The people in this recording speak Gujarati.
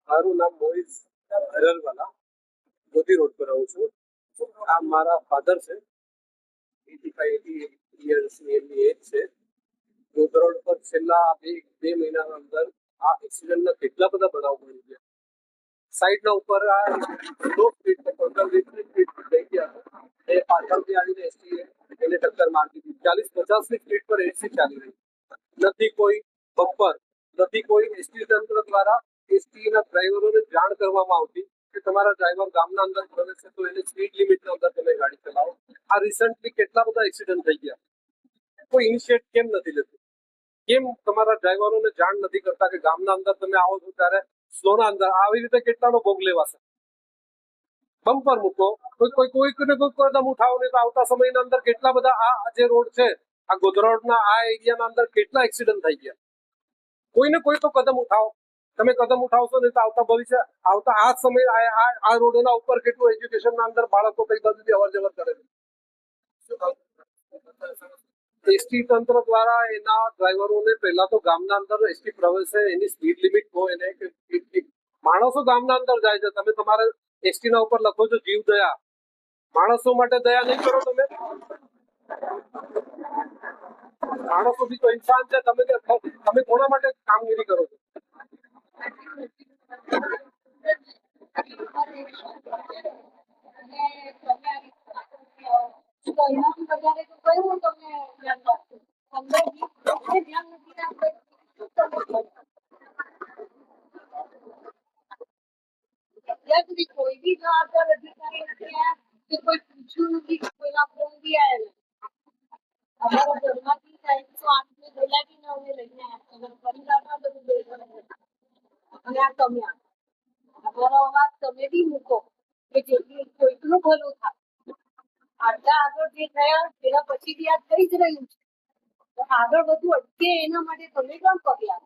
મારું નામ મોહિત હરરવાલા, મોતી રોડ પર રહું છું. આ મારા ફાધર છે, 85-80 યર્સની એમની એજ છે. મોતી રોડ પર છેલ્લા બે મહિનાના અંદર આ એક્સિડન્ટના કેટલા બધા બનાવ બની ગયા. સાઈડના ઉપર આ લો સ્પીડ પર ટોટલ 20 સ્પીડ થઈ ગયા. એ પાછળથી આવીને એસટી એને ટક્કર મારી દીધી. 40-50ની સ્પીડ પર એસટી ચાલી રહી. નથી કોઈ બમ્પર, નથી કોઈ એસટી તંત્ર દ્વારા એસટીના ડ્રાઈવરોને જાણ કરવામાં આવતી કે તમારા ડ્રાઈવર ગામના અંદર પ્રવેશે તો એને સ્પીડ લિમિટના અંદર તમે ગાડી ચલાવો. આ રિસન્ટલી કેટલા બધા એક્સિડન્ટ થઈ ગયા. કોઈ ઇનિશિયેટ કેમ નથી લેતું? કેમ તમારા ડ્રાઈવરોને જાણ નથી કરતા કે ગામના અંદર તમે આવો છો ત્યારે સ્લોના અંદર આવી રીતે કેટલાનો ભોગ લેવાશે? બમ્પર મૂકો, કોઈ કદમ ઉઠાવો નહીં તો આવતા સમયના અંદર કેટલા બધા આ જે રોડ છે, આ ગોધરાના આ એરિયાના અંદર કેટલા એક્સિડન્ટ થઈ ગયા. કોઈને કોઈ તો કદમ ઉઠાવો. તમે કદમ ઉઠાવશો નહીં તો આવતા ભવિષ્ય આવતા આ સમય આ રોડોના ઉપર કેટલું એજ્યુકેશનના અંદર બાળકો કઈ બાજુથી અવર જવર કરે છે. એસટી તંત્ર દ્વારા એના ડ્રાઈવરોને પહેલા તો ગામના અંદર એસટી પ્રવેશે એની સ્પીડ લિમિટ હોય એને કે માણસો ગામના અંદર જાય છે, તમે તમારે એસટી ના ઉપર લખો છો જીવ દયા. માણસો માટે દયા નહીં કરો તમે. માણસો બી તો ઇન્સાન છે. તમે કોના માટે કામગીરી કરો છો? કોઈ બી જવાબદાર અધિકારી નથી કે કોઈ પૂછ્યું નથી કે કોઈના ફોન બી આવ્યા અમારા ઘરમાંથી 8 બોલાવીને અમે લઈને આવ્યા પરિવારમાં બધું અને આ તમે અમારો અવાજ તમે બી મૂકો કે જેથી કોઈકનું ભલું થાય. આટલા આગળ જે થયા તેના પછી બી આ થઈ જ રહ્યું છે. આગળ બધું અટકે એના માટે તમે પણ પગલાં